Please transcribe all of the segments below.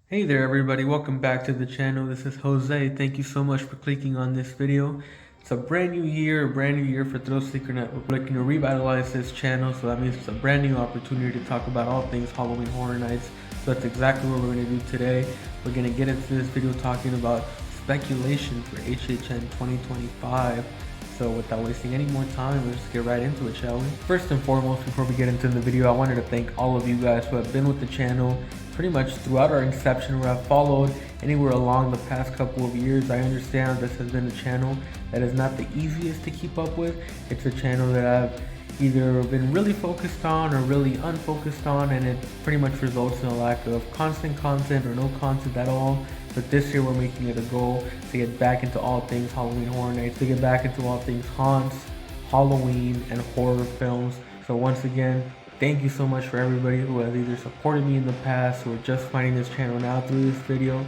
Hey there everybody, welcome back to the channel. This is Jose. Thank you so much for clicking on this video. It's a brand new year for Thrill Seeker Network. We're looking to revitalize this channel, so that means it's a brand new opportunity to talk about all things Halloween Horror Nights. So that's exactly what we're going to do today. We're going to get into this video talking about speculation for HHN 2025. So without wasting any more time, let's just get right into it, shall we? First and foremost, before we get into the video, I wanted to thank all of you guys who have been with the channel pretty much throughout our inception, where I've followed anywhere along the past couple of years. I understand this has been a channel that is not the easiest to keep up with. It's a channel that I've either been really focused on or really unfocused on, and it pretty much results in a lack of constant content or no content at all. But this year we're making it a goal to get back into all things Halloween Horror Nights, to get back into all things haunts, Halloween, and horror films. So once again, thank you so much for everybody who has either supported me in the past, who are just finding this channel now through this video.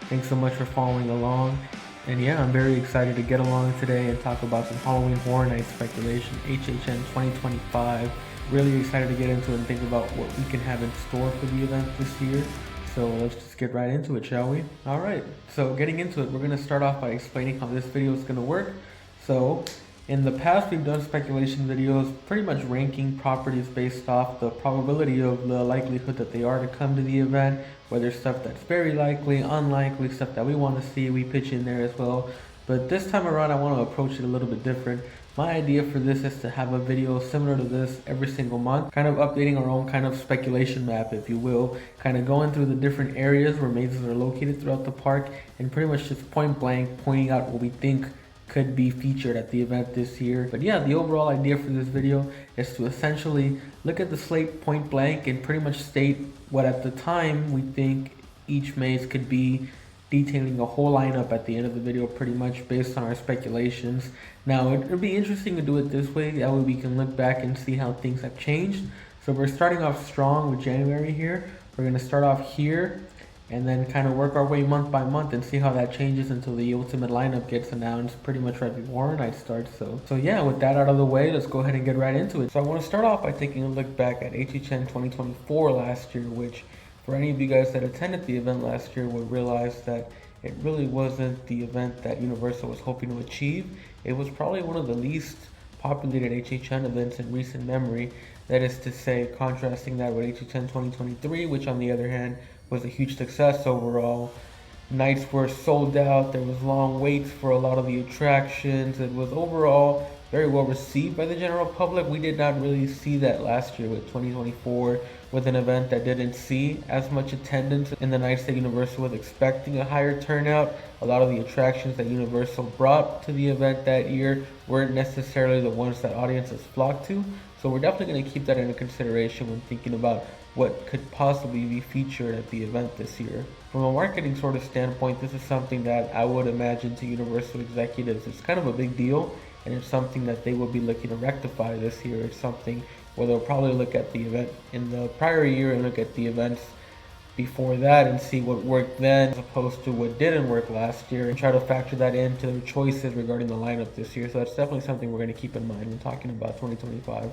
Thanks so much for following along. And yeah, I'm very excited to get along today and talk about some Halloween Horror Nights speculation, HHN 2025. Really excited to get into it and think about what we can have in store for the event this year. So let's just get right into it, shall we? Alright, so getting into it, we're going to start off by explaining how this video is going to work. So in the past, we've done speculation videos pretty much ranking properties based off the probability of the likelihood that they are to come to the event, whether stuff that's very likely, unlikely, stuff that we want to see, we pitch in there as well. But this time around, I want to approach it a little bit different. My idea for this is to have a video similar to this every single month, kind of updating our own kind of speculation map, if you will, kind of going through the different areas where mazes are located throughout the park, and pretty much just point blank pointing out what we think could be featured at the event this year. But yeah, the overall idea for this video is to essentially look at the slate point blank and pretty much state what at the time we think each maze could be, detailing a whole lineup at the end of the video pretty much based on our speculations. Now it would be interesting to do it this way, that way we can look back and see how things have changed. So we're starting off strong with January here. We're going to start off here and then kind of work our way month by month and see how that changes until the ultimate lineup gets announced pretty much right before Horror Night starts. So yeah, with that out of the way, let's go ahead and get right into it. So I want to start off by taking a look back at HHN 2024 last year, which for any of you guys that attended the event last year would realize that it really wasn't the event that Universal was hoping to achieve. It was probably one of the least populated HHN events in recent memory. That is to say, contrasting that with HHN 2023, which on the other hand was a huge success overall. Nights were sold out, there was long waits for a lot of the attractions. It was overall very well received by the general public. We did not really see that last year with 2024, with an event that didn't see as much attendance in the nights that Universal was expecting a higher turnout. A lot of the attractions that Universal brought to the event that year weren't necessarily the ones that audiences flocked to. So we're definitely going to keep that into consideration when thinking about what could possibly be featured at the event this year. From a marketing sort of standpoint, this is something that I would imagine to Universal executives it's kind of a big deal, and it's something that they will be looking to rectify this year. It's something where they'll probably look at the event in the prior year and look at the events before that and see what worked then as opposed to what didn't work last year, and try to factor that into their choices regarding the lineup this year. So that's definitely something we're going to keep in mind when talking about 2025.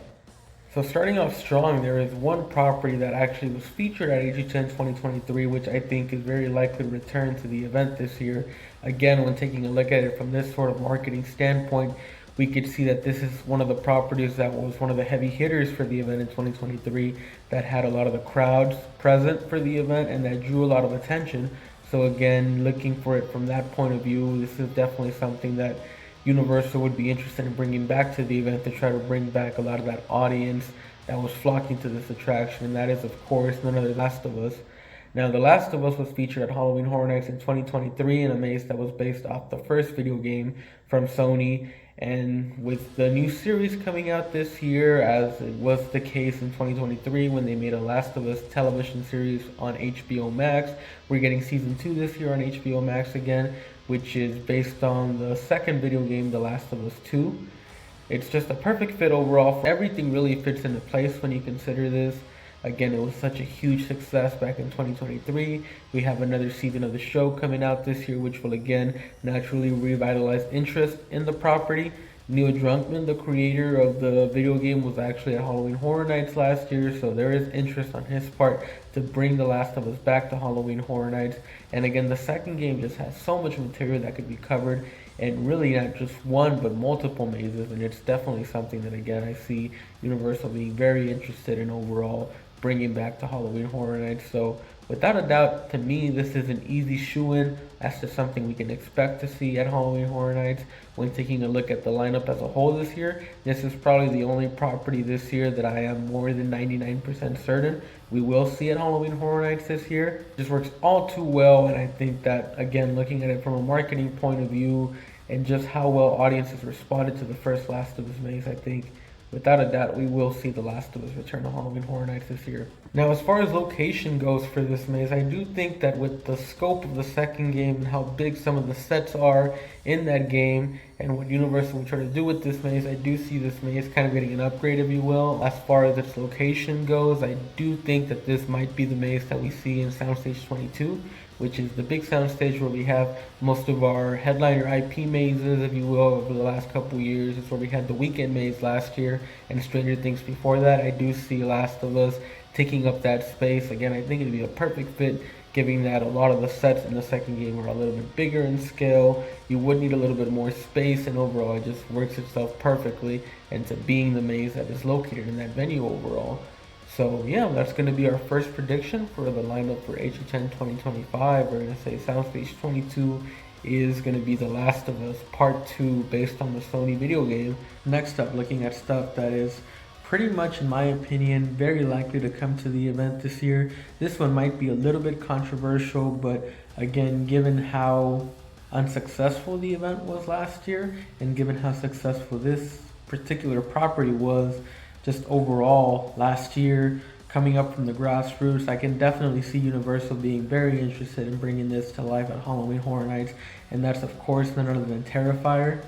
So starting off strong, there is one property that actually was featured at HHN 2023, which I think is very likely to return to the event this year. Again, when taking a look at it from this sort of marketing standpoint, we could see that this is one of the properties that was one of the heavy hitters for the event in 2023, that had a lot of the crowds present for the event and that drew a lot of attention. So again, looking for it from that point of view, this is definitely something that Universal would be interested in bringing back to the event, to try to bring back a lot of that audience that was flocking to this attraction, and that is of course none other than Last of Us. Now, The Last of Us was featured at Halloween Horror Nights in 2023 in a maze that was based off the first video game from Sony, and with the new series coming out this year, as it was the case in 2023 when they made a Last of Us television series on HBO Max, we're getting season 2 this year on HBO Max again, which is based on the second video game, The Last of Us 2. It's just a perfect fit overall. Everything really fits into place when you consider this. Again, it was such a huge success back in 2023. We have another season of the show coming out this year, which will again naturally revitalize interest in the property. Neil Druckmann, the creator of the video game, was actually at Halloween Horror Nights last year, so there is interest on his part to bring The Last of Us back to Halloween Horror Nights. And again, the second game just has so much material that could be covered, and really not just one but multiple mazes, and it's definitely something that again I see Universal being very interested in overall bringing back to Halloween Horror Nights. So without a doubt, to me, this is an easy shoe-in as to something we can expect to see at Halloween Horror Nights. When taking a look at the lineup as a whole this year, this is probably the only property this year that I am more than 99% certain we will see at Halloween Horror Nights this year. It just works all too well, and I think that, again, looking at it from a marketing point of view and just how well audiences responded to the first Last of Us maze, I think without a doubt, we will see The Last of Us return to Halloween Horror Nights this year. Now, as far as location goes for this maze, I do think that with the scope of the second game and how big some of the sets are in that game and what Universal will try to do with this maze, I do see this maze kind of getting an upgrade, if you will. As far as its location goes, I do think that this might be the maze that we see in Soundstage 22, which is the big soundstage where we have most of our headliner IP mazes, if you will, over the last couple years. It's where we had the Weekend maze last year and Stranger Things before that. I do see Last of Us taking up that space. Again, I think it'd be a perfect fit, given that a lot of the sets in the second game are a little bit bigger in scale. You would need a little bit more space, and overall it just works itself perfectly into being the maze that is located in that venue overall. So yeah, that's going to be our first prediction for the lineup for HHN 2025. We're going to say Soundstage 22 is going to be The Last of Us Part 2 based on the Sony video game. Next up, looking at stuff that is pretty much, in my opinion, very likely to come to the event this year. This one might be a little bit controversial, but again, given how unsuccessful the event was last year and given how successful this particular property was just overall last year, coming up from the grassroots, I can definitely see Universal being very interested in bringing this to life at Halloween Horror Nights, and that's of course none other than Terrifier.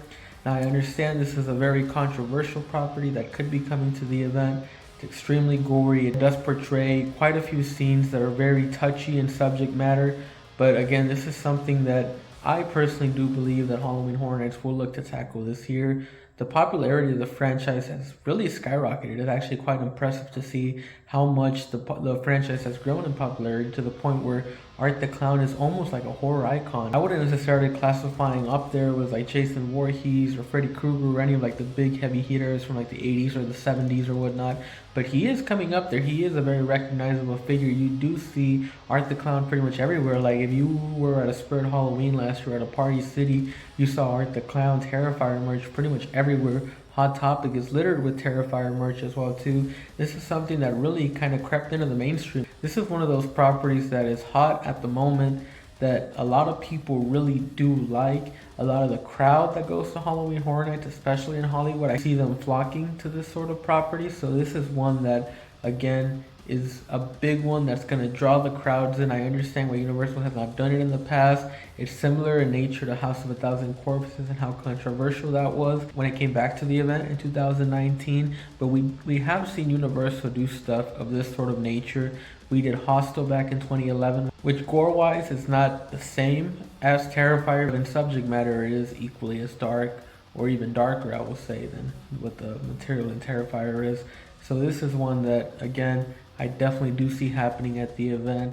Now, I understand this is a very controversial property that could be coming to the event. It's extremely gory. It does portray quite a few scenes that are very touchy in subject matter, but again, this is something that I personally do believe that Halloween Horror Nights will look to tackle this year. The popularity of the franchise has really skyrocketed. It's actually quite impressive to see how much the franchise has grown in popularity, to the point where Art the Clown is almost like a horror icon. I wouldn't necessarily classifying up there with like Jason Voorhees or Freddy Krueger or any of like the big heavy hitters from like the 80s or the 70s or whatnot, but he is coming up there. He is a very recognizable figure. You do see Art the Clown pretty much everywhere. Like if you were at a Spirit Halloween last year at a Party City, you saw Art the Clown Terrifier merch pretty much everywhere. Hot Topic is littered with Terrifier merch as well too. This is something that really kind of crept into the mainstream. This is one of those properties that is hot at the moment, that a lot of people really do like. A lot of the crowd that goes to Halloween Horror Nights, especially in Hollywood, I see them flocking to this sort of property. So this is one that, again, is a big one that's going to draw the crowds in. I understand why Universal has not done it in the past. It's similar in nature to House of a Thousand Corpses and how controversial that was when it came back to the event in 2019. But we have seen Universal do stuff of this sort of nature. We did Hostel back in 2011, which gore-wise is not the same as Terrifier, but in subject matter it is equally as dark, or even darker, I will say, than what the material in Terrifier is. So this is one that, again, I definitely do see happening at the event.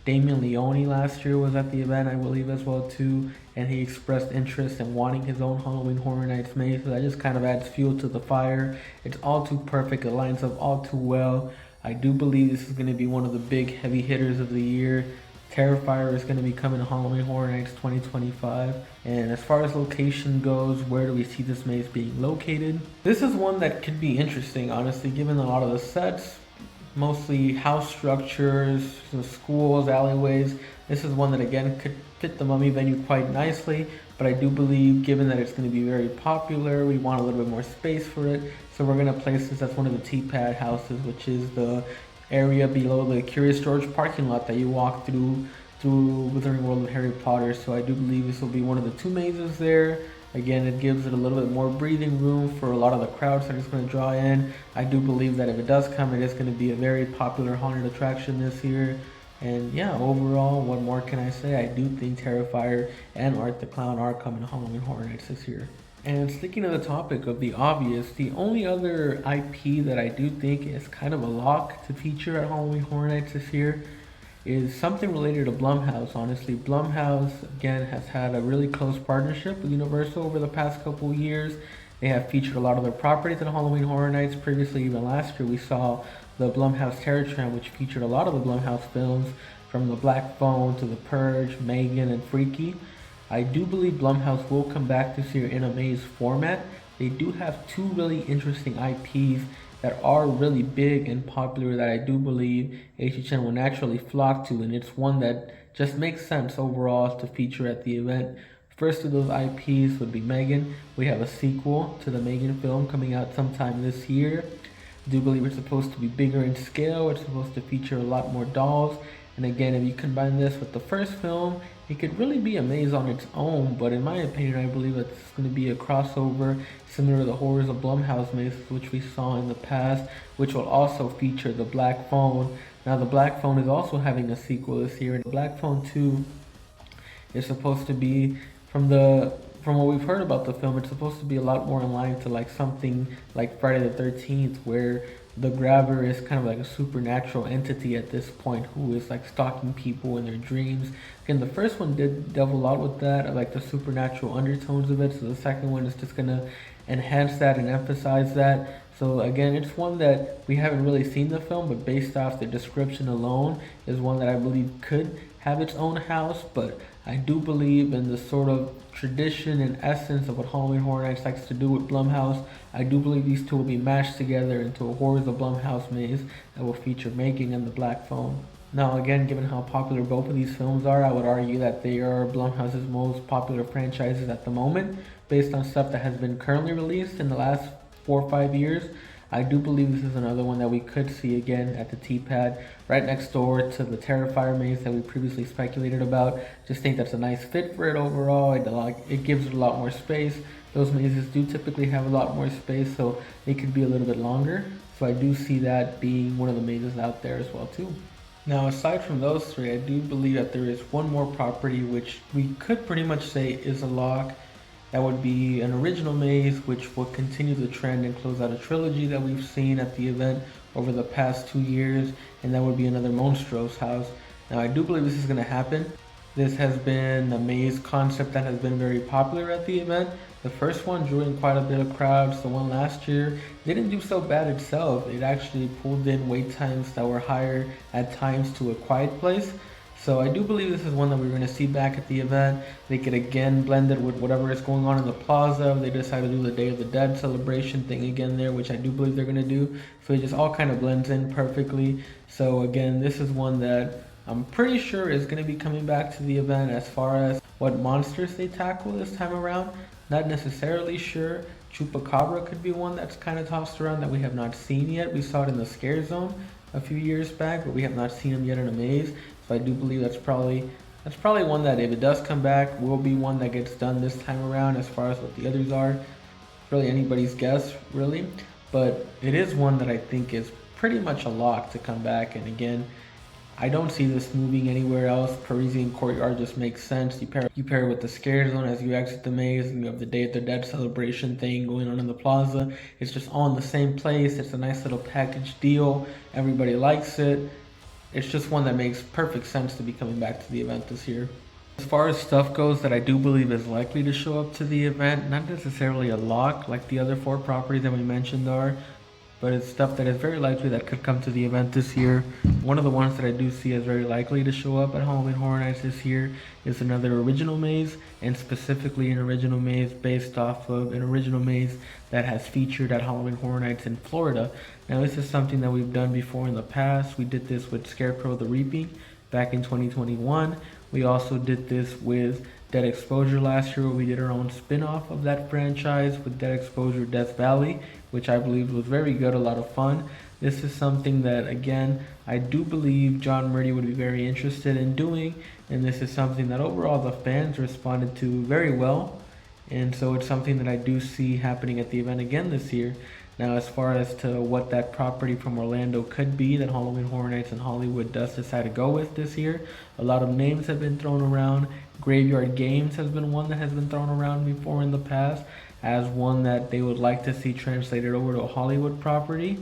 Damien Leone last year was at the event, I believe, as well too, and he expressed interest in wanting his own Halloween Horror Nights maze. So that just kind of adds fuel to the fire. It's all too perfect. It lines up all too well. I do believe this is going to be one of the big heavy hitters of the year. Terrifier is going to be coming to Halloween Horror Nights 2025. And as far as location goes, where do we see this maze being located? This is one that could be interesting, honestly, given a lot of the sets, mostly house structures, schools, alleyways. This is one that, again, could fit the Mummy venue quite nicely, but I do believe, given that it's going to be very popular, we want a little bit more space for it. So we're going to place this as one of the T-pad houses, which is the area below the Curious George parking lot that you walk through Wizarding World of Harry Potter. So I do believe this will be one of the two mazes there. Again, it gives it a little bit more breathing room for a lot of the crowds that it's going to draw in. I do believe that if it does come, it is going to be a very popular haunted attraction this year. And yeah, overall, what more can I say? I do think Terrifier and Art the Clown are coming to Halloween Horror Nights this year. And sticking to the topic of the obvious, the only other IP that I do think is kind of a lock to feature at Halloween Horror Nights this year is something related to Blumhouse. Honestly, Blumhouse again has had a really close partnership with Universal over the past couple of years. They have featured a lot of their properties at Halloween Horror Nights. Previously, even last year, we saw the Blumhouse Terrifier, which featured a lot of the Blumhouse films, from The Black Phone to The Purge, Megan, and Freaky. I do believe Blumhouse will come back this year in a maze format. They do have two really interesting IPs that are really big and popular that I do believe HHN will naturally flock to, and it's one that just makes sense overall to feature at the event. First of those IPs would be Megan. We have a sequel to the Megan film coming out sometime this year. I do believe it's supposed to be bigger in scale. It's supposed to feature a lot more dolls. And again, if you combine this with the first film, it could really be a maze on its own. But in my opinion, I believe it's going to be a crossover similar to the Horrors of Blumhouse mazes, which we saw in the past, which will also feature the Black Phone. Now, the Black Phone is also having a sequel this year. And the Black Phone 2 is supposed to be, from what we've heard about the film, it's supposed to be a lot more in line to like something like Friday the 13th, where the grabber is kind of like a supernatural entity at this point who is like stalking people in their dreams. Again, the first one did delve a lot with that, I like the supernatural undertones of it. So the second one is just gonna enhance that and emphasize that. So again, it's one that we haven't really seen the film, but based off the description alone, is one that I believe could have its own house. But I do believe in the sort of tradition and essence of what Halloween Horror Nights likes to do with Blumhouse. I do believe these two will be mashed together into a Horrors of Blumhouse maze that will feature Megan and the Black Phone. Now again, given how popular both of these films are, I would argue that they are Blumhouse's most popular franchises at the moment, based on stuff that has been currently released in the last 4 or 5 years. I do believe this is another one that we could see again at the T-Pad, right next door to the Terrifier maze that we previously speculated about. Just think that's a nice fit for it overall. It gives it a lot more space. Those mazes do typically have a lot more space, so they could be a little bit longer. So I do see that being one of the mazes out there as well too. Now, aside from those three, I do believe that there is one more property which we could pretty much say is a lock. That would be an original maze, which will continue the trend and close out a trilogy that we've seen at the event over the past 2 years, and that would be another Monstros house. Now, I do believe this is going to happen. This has been a maze concept that has been very popular at the event. The first one drew in quite a bit of crowds. The one last year didn't do so bad itself. It actually pulled in wait times that were higher at times to A Quiet Place. So I do believe this is one that we're going to see back at the event. They could again blend it with whatever is going on in the plaza. They decide to do the Day of the Dead celebration thing again there, which I do believe they're going to do. So it just all kind of blends in perfectly. So again, this is one that I'm pretty sure is going to be coming back to the event. As far as what monsters they tackle this time around, not necessarily sure. Chupacabra could be one that's kind of tossed around that we have not seen yet. We saw it in the Scare Zone a few years back, but we have not seen him yet in a maze. So I do believe that's probably one that, if it does come back, will be one that gets done this time around. As far as what the others are, it's really anybody's guess, really. But it is one that I think is pretty much a lock to come back. And again, I don't see this moving anywhere else. Parisian Courtyard just makes sense. You pair it with the Scare Zone as you exit the maze, and you have the Day of the Dead celebration thing going on in the plaza. It's just all in the same place. It's a nice little package deal. Everybody likes it. It's just one that makes perfect sense to be coming back to the event this year. As far as stuff goes that I do believe is likely to show up to the event, not necessarily a lock like the other 4 properties that we mentioned are, but it's stuff that is very likely that could come to the event this year. One of the ones that I do see as very likely to show up at Halloween Horror Nights this year is another original maze, and specifically an original maze based off of an original maze that has featured at Halloween Horror Nights in Florida. Now, this is something that we've done before in the past. We did this with Scarecrow the Reaping back in 2021. We also did this with Dead Exposure last year, where we did our own spin-off of that franchise with Dead Exposure Death Valley, which I believe was very good, a lot of fun. This is something that, again, I do believe John Murdy would be very interested in doing, and this is something that overall the fans responded to very well, and so it's something that I do see happening at the event again this year. Now, as far as to what that property from Orlando could be that Halloween Horror Nights in Hollywood does decide to go with this year, a lot of names have been thrown around. Graveyard Games has been one that has been thrown around before in the past. as one that they would like to see translated over to a Hollywood property.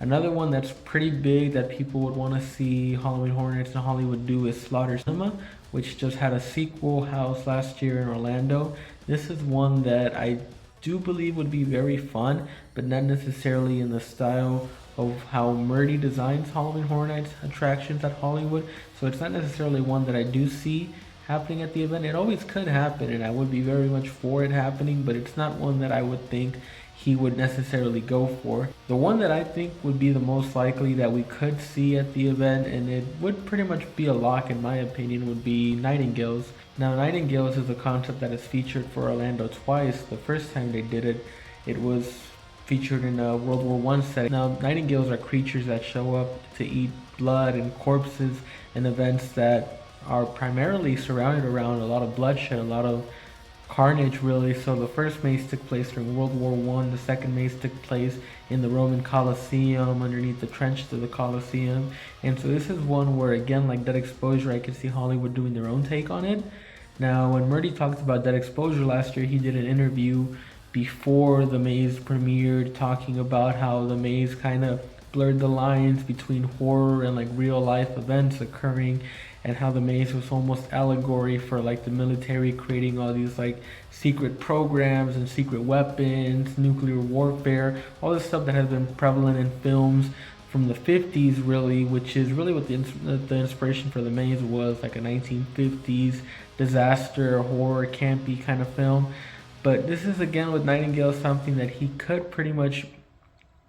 Another one that's pretty big that people would want to see Halloween Horror Nights in Hollywood do is Slaughter Cinema, which just had a sequel house last year in Orlando. This is one that I do believe would be very fun, but not necessarily in the style of how Murdy designs Halloween Horror Nights attractions at Hollywood. So it's not necessarily one that I do see happening at the event. It always could happen, and I would be very much for it happening, but it's not one that I would think he would necessarily go for. The one that I think would be the most likely that we could see at the event, and it would pretty much be a lock in my opinion, would be Nightingales. Now, Nightingales is a concept that is featured for Orlando twice. The first time they did it, it was featured in a World War I setting. Now, Nightingales are creatures that show up to eat blood and corpses in events that are primarily surrounded around a lot of bloodshed, a lot of carnage really. So the first maze took place during World War I, the second maze took place in the Roman Colosseum, underneath the trenches of the Colosseum. And so this is one where, again, like Dead Exposure, I could see Hollywood doing their own take on it. Now, when Murdy talked about Dead Exposure last year, he did an interview before the maze premiered talking about how the maze kind of blurred the lines between horror and like real life events occurring, and how the maze was almost allegory for like the military creating all these like secret programs and secret weapons, nuclear warfare, all this stuff that has been prevalent in films from the 50s really, which is really what the inspiration for the maze was, like a 1950s disaster horror campy kind of film. But this is again with Nightingale something that he could pretty much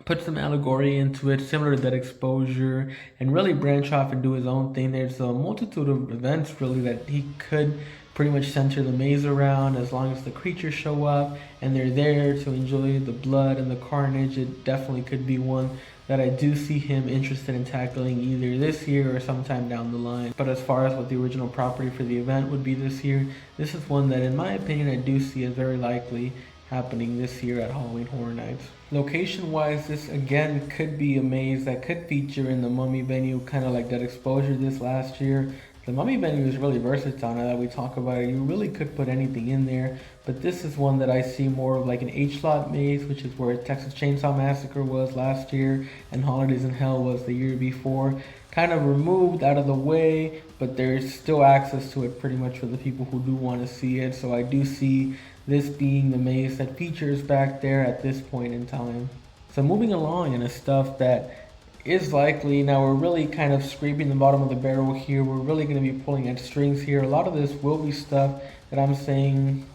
put some allegory into it, similar to Dead Exposure, and really branch off and do his own thing. There's a multitude of events really that he could pretty much center the maze around, as long as the creatures show up and they're there to enjoy the blood and the carnage. It definitely could be one that I do see him interested in tackling either this year or sometime down the line. But as far as what the original property for the event would be this year, this is one that in my opinion I do see as very likely happening this year at Halloween Horror Nights. Location wise, this again could be a maze that could feature in the Mummy venue, kind of like Dead Exposure this last year. The Mummy venue is really versatile now that we talk about it. You really could put anything in there, but this is one that I see more of like an H-slot maze, which is where Texas Chainsaw Massacre was last year and Holidays in Hell was the year before. Kind of removed out of the way, but there's still access to it pretty much for the people who do want to see it. So I do see this being the maze that features back there at this point in time. So moving along into stuff that is likely, now we're really kind of scraping the bottom of the barrel here. We're really going to be pulling at strings here. A lot of this will be stuff that I'm saying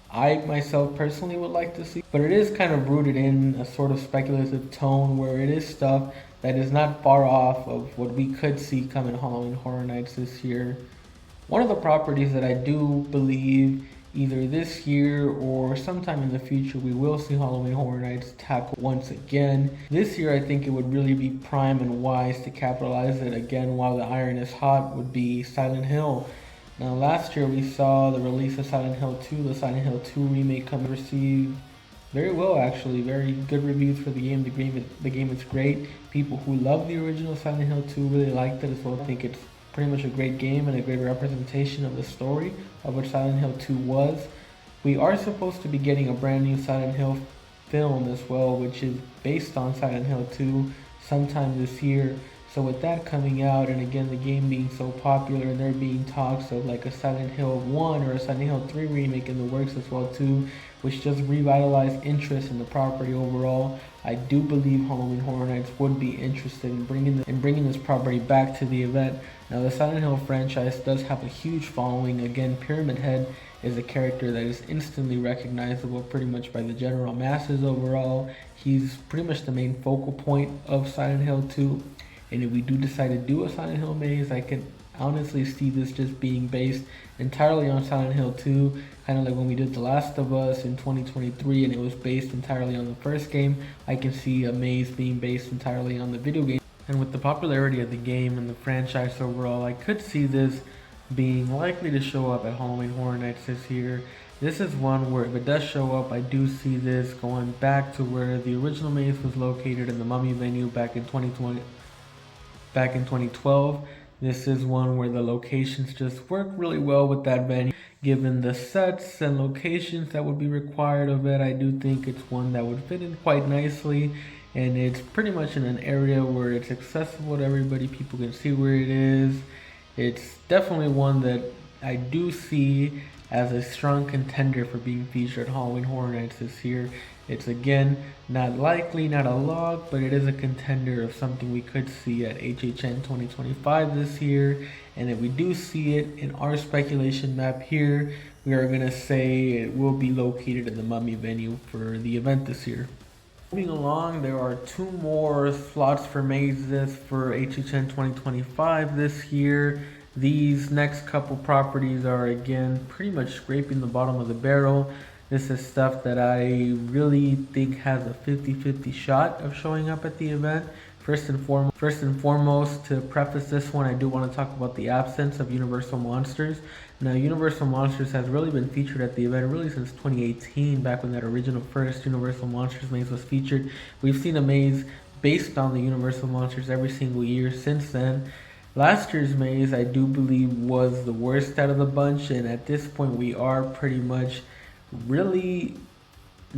I myself personally would like to see, but it is kind of rooted in a sort of speculative tone where it is stuff that is not far off of what we could see coming Halloween Horror Nights this year. One of the properties that I do believe either this year or sometime in the future we will see Halloween Horror Nights tackle once again. This year I think it would really be prime and wise to capitalize it again while the iron is hot would be Silent Hill. Now last year we saw the release of Silent Hill 2, the Silent Hill 2 remake come received very well actually, very good reviews for the game. The game is great. People who love the original Silent Hill 2 really liked it as well. I think it's pretty much a great game and a great representation of the story of what Silent Hill 2 was. We are supposed to be getting a brand new Silent Hill film as well, which is based on Silent Hill 2 sometime this year. So with that coming out, and again the game being so popular, and there being talks of like a Silent Hill 1 or a Silent Hill 3 remake in the works as well too, which just revitalized interest in the property overall. I do believe Halloween Horror Nights would be interested in bringing this property back to the event. Now the Silent Hill franchise does have a huge following. Again, Pyramid Head is a character that is instantly recognizable pretty much by the general masses overall. He's pretty much the main focal point of Silent Hill 2. And if we do decide to do a Silent Hill maze, I can honestly see this just being based entirely on Silent Hill 2, kind of like when we did The Last of Us in 2023 and it was based entirely on the first game. I can see a maze being based entirely on the video game. And with the popularity of the game and the franchise overall, I could see this being likely to show up at Halloween Horror Nights this year. This is one where if it does show up, I do see this going back to where the original maze was located in the Mummy venue back in 2012. This is one where the locations just work really well with that venue. Given the sets and locations that would be required of it, I do think it's one that would fit in quite nicely. And it's pretty much in an area where it's accessible to everybody. People can see where it is. It's definitely one that I do see as a strong contender for being featured at Halloween Horror Nights this year. It's again not likely, not a lock, but it is a contender of something we could see at HHN 2025 this year. And if we do see it in our speculation map here, we are going to say it will be located in the Mummy venue for the event this year. Moving along, there are 2 more slots for mazes for HHN 2025 this year. These next couple properties are again pretty much scraping the bottom of the barrel. This is stuff that I really think has a 50-50 shot of showing up at the event. First and foremost, to preface this one, I do want to talk about the absence of Universal Monsters. Now, Universal Monsters has really been featured at the event really since 2018, back when that original first Universal Monsters maze was featured. We've seen a maze based on the Universal Monsters every single year since then. Last year's maze, I do believe, was the worst out of the bunch, and at this point, we are pretty much really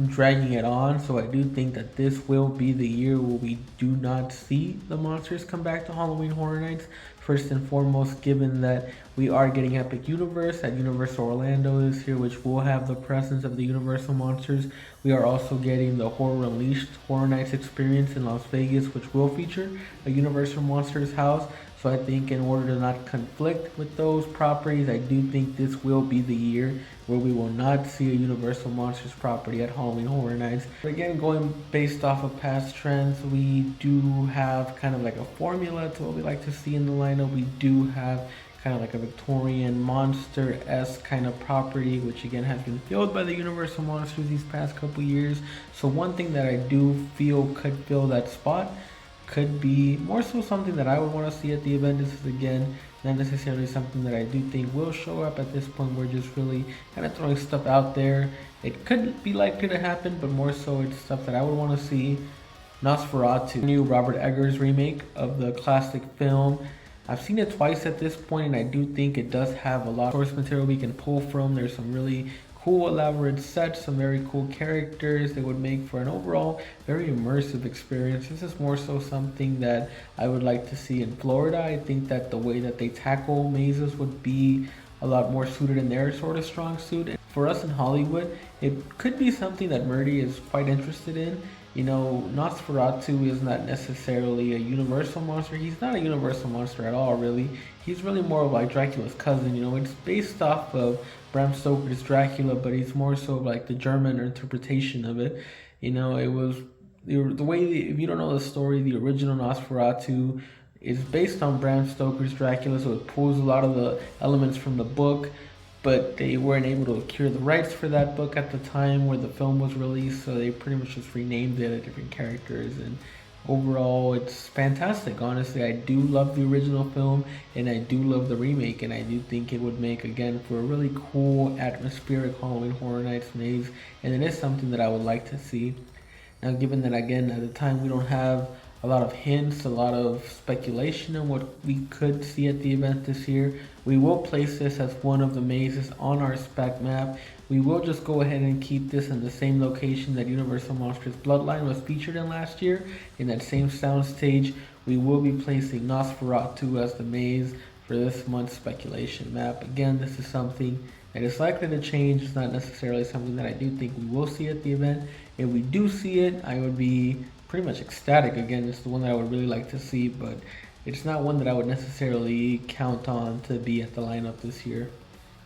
dragging it on. So I do think that this will be the year where we do not see the monsters come back to Halloween Horror Nights. First and foremost, given that we are getting Epic Universe at Universal Orlando this year, which will have the presence of the Universal Monsters. We are also getting the Horror Unleashed Horror Nights experience in Las Vegas, which will feature a Universal Monsters house. So I think in order to not conflict with those properties, I do think this will be the year where we will not see a Universal Monsters property at Halloween Horror Nights. But again, going based off of past trends, we do have kind of like a formula to what we like to see in the lineup. We do have kind of like a Victorian monster-esque kind of property, which again has been filled by the Universal Monsters these past couple years. So one thing that I do feel could fill that spot could be more so something that I would want to see at the event. This is again not necessarily something that I do think will show up at this point. We're just really kind of throwing stuff out there. It could be likely to happen, but more so it's stuff that I would want to see. Nosferatu, new Robert Eggers remake of the classic film. I've seen it twice at this point, and I do think it does have a lot of source material we can pull from. There's some really cool elaborate sets, some very cool characters that would make for an overall very immersive experience. This is more so something that I would like to see in Florida. I think that the way that they tackle mazes would be a lot more suited in their sort of strong suit. And for us in Hollywood, it could be something that Murdy is quite interested in. You know, Nosferatu is not necessarily a universal monster. He's not a universal monster at all, really. He's really more of like Dracula's cousin, you know. It's based off of Bram Stoker's Dracula, but he's more so like the German interpretation of it. You know, it was the way, if you don't know the story, the original Nosferatu is based on Bram Stoker's Dracula, so it pulls a lot of the elements from the book, but they weren't able to secure the rights for that book at the time where the film was released, so they pretty much just renamed it at different characters. And overall, it's fantastic. Honestly, I do love the original film, and I do love the remake, and I do think it would make, again, for a really cool, atmospheric Halloween Horror Nights maze, and it is something that I would like to see. Now, given that, again, at the time we don't have a lot of hints, a lot of speculation on what we could see at the event this year, we will place this as one of the mazes on our spec map. We will just go ahead and keep this in the same location that Universal Monsters Bloodline was featured in last year. In that same soundstage, we will be placing Nosferatu as the maze for this month's speculation map. Again, this is something that is likely to change. It's not necessarily something that I do think we will see at the event. If we do see it, I would be pretty much ecstatic. Again, it's the one that I would really like to see, but it's not one that I would necessarily count on to be at the lineup this year.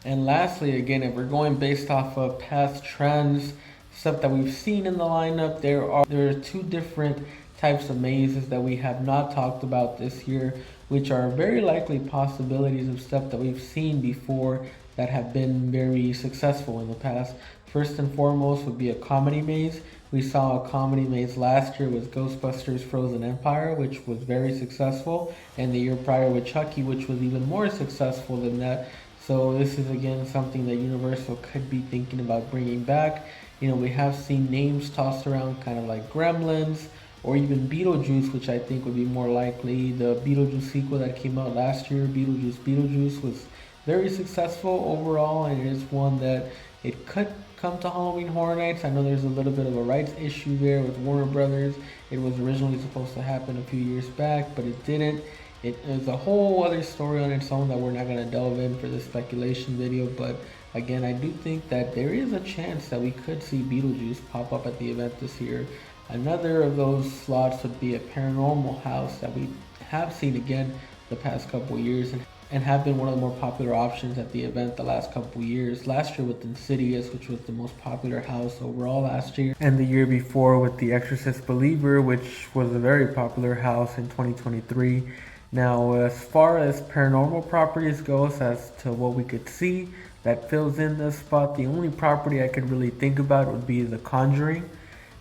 And lastly, again, if we're going based off of past trends, stuff that we've seen in the lineup, there are 2 different types of mazes that we have not talked about this year, which are very likely possibilities of stuff that we've seen before that have been very successful in the past. First and foremost would be a comedy maze. We saw a comedy maze last year with Ghostbusters Frozen Empire, which was very successful, and the year prior with Chucky, which was even more successful than that. So this is again something that Universal could be thinking about bringing back. You know, we have seen names tossed around kind of like Gremlins or even Beetlejuice, which I think would be more likely. The Beetlejuice sequel that came out last year, Beetlejuice, was very successful overall, and it is one that it could come to Halloween Horror Nights. I know there's a little bit of a rights issue there with Warner Brothers. It was originally supposed to happen a few years back, but it didn't. It is a whole other story on its own that we're not going to delve in for this speculation video, but again, I do think that there is a chance that we could see Beetlejuice pop up at the event this year. Another of those slots would be a paranormal house that we have seen again the past couple years and have been one of the more popular options at the event the last couple years. Last year with Insidious, which was the most popular house overall last year, and the year before with The Exorcist Believer, which was a very popular house in 2023. Now, as far as paranormal properties goes, as to what we could see that fills in this spot, the only property I could really think about would be The Conjuring.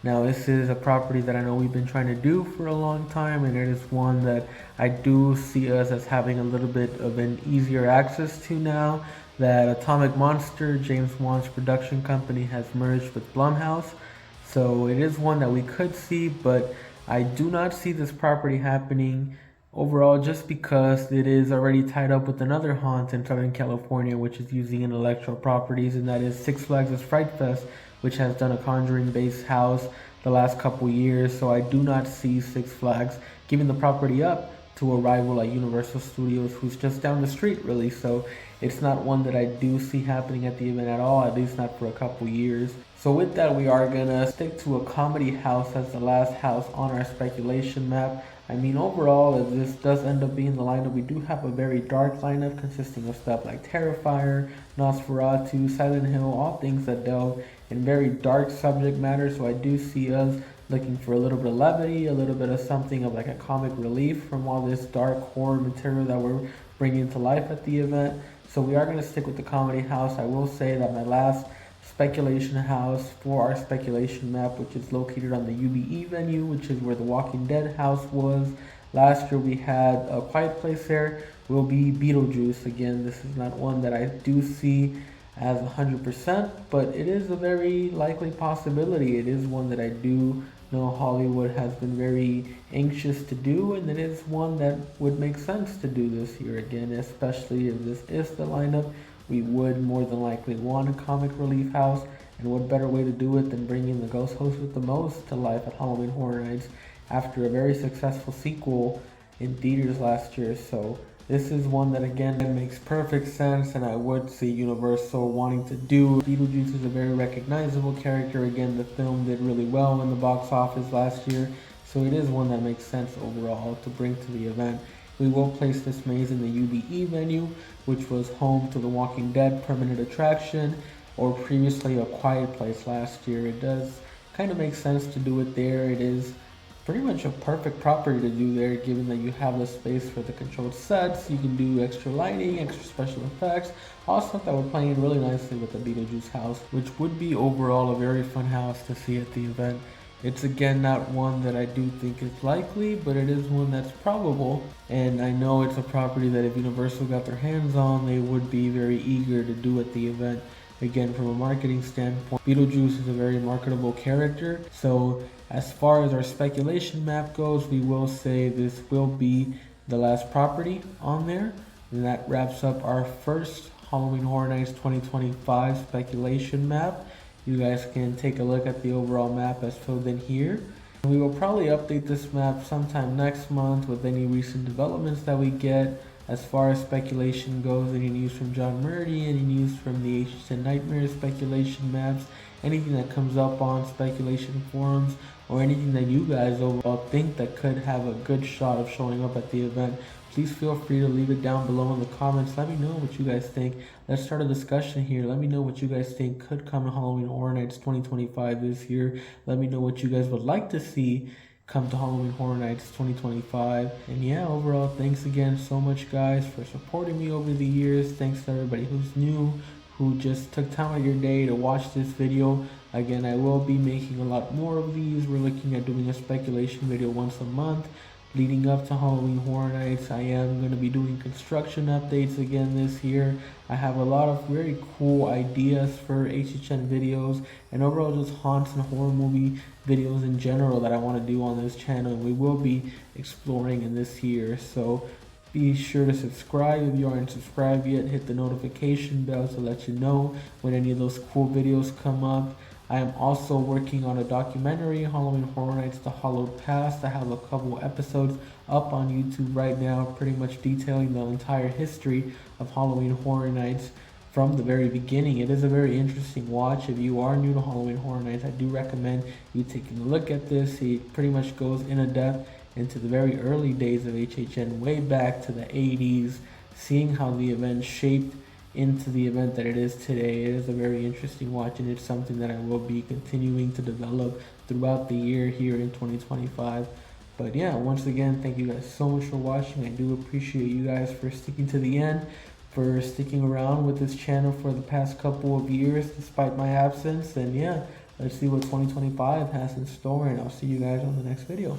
Now, this is a property that I know we've been trying to do for a long time, and it is one that I do see us as having a little bit of an easier access to now that Atomic Monster, James Wan's production company, has merged with Blumhouse. So it is one that we could see, but I do not see this property happening overall just because it is already tied up with another haunt in Southern California, which is using intellectual properties, and that is Six Flags' Fright Fest, which has done a Conjuring-based house the last couple years. So I do not see Six Flags giving the property up to a rival like Universal Studios, who's just down the street really. So it's not one that I do see happening at the event at all, at least not for a couple years. So with that, we are gonna stick to a comedy house as the last house on our speculation map. I mean, overall, if this does end up being the lineup, we do have a very dark lineup consisting of stuff like Terrifier, Nosferatu, Silent Hill, all things that delve in very dark subject matter. So I do see us looking for a little bit of levity, a little bit of something of like a comic relief from all this dark horror material that we're bringing to life at the event. So we are going to stick with the comedy house. I will say that my last speculation house for our speculation map, which is located on the UBE venue, which is where the Walking Dead house was. Last year we had A Quiet Place there, will be Beetlejuice. Again, this is not one that I do see as 100%, but it is a very likely possibility. It is one that I do know Hollywood has been very anxious to do, and it is one that would make sense to do this year again, especially if this is the lineup. We would more than likely want a comic relief house, and what better way to do it than bringing the ghost host with the most to life at Halloween Horror Nights after a very successful sequel in theaters last year. So this is one that again makes perfect sense, and I would see Universal wanting to do. Beetlejuice is a very recognizable character. Again, the film did really well in the box office last year, so it is one that makes sense overall to bring to the event. We will place this maze in the UBE venue, which was home to the Walking Dead permanent attraction, or previously A Quiet Place last year. It does kind of make sense to do it there. It is pretty much a perfect property to do there, given that you have the space for the controlled sets. You can do extra lighting, extra special effects, all stuff that would play in really nicely with the Beetlejuice house, which would be overall a very fun house to see at the event. It's again not one that I do think is likely, but it is one that's probable, and I know it's a property that if Universal got their hands on, they would be very eager to do at the event. Again, from a marketing standpoint, Beetlejuice is a very marketable character, so as far as our speculation map goes, we will say this will be the last property on there, and that wraps up our first Halloween Horror Nights 2025 speculation map. You guys can take a look at the overall map as filled in here. We will probably update this map sometime next month with any recent developments that we get. As far as speculation goes, any news from John Murdy, any news from the HHN Nightmare speculation maps, anything that comes up on speculation forums, or anything that you guys overall think that could have a good shot of showing up at the event, please feel free to leave it down below in the comments. Let me know what you guys think. Let's start a discussion here. Let me know what you guys think could come to Halloween Horror Nights 2025 this year. Let me know what you guys would like to see come to Halloween Horror Nights 2025. And yeah, overall, thanks again so much, guys, for supporting me over the years. Thanks to everybody who's new, who just took time out of your day to watch this video. Again, I will be making a lot more of these. We're looking at doing a speculation video once a month. leading up to Halloween Horror Nights. I am going to be doing construction updates again this year. I have a lot of very cool ideas for HHN videos and overall just haunts and horror movie videos in general that I want to do on this channel. We will be exploring in this year, so be sure to subscribe if you aren't subscribed yet. Hit the notification bell to let you know when any of those cool videos come up. I am also working on a documentary, Halloween Horror Nights: The Hollowed Past. I have a couple episodes up on YouTube right now, pretty much detailing the entire history of Halloween Horror Nights from the very beginning. It is a very interesting watch. If you are new to Halloween Horror Nights, I do recommend you taking a look at this. It pretty much goes in a depth into the very early days of HHN, way back to the 80s, seeing how the event shaped into the event that it is today. It is a very interesting watch, and it's something that I will be continuing to develop throughout the year here in 2025. But yeah, once again, thank you guys so much for watching. I do appreciate you guys for sticking to the end, for sticking around with this channel for the past couple of years despite my absence. And yeah, let's see what 2025 has in store, and I'll see you guys on the next video.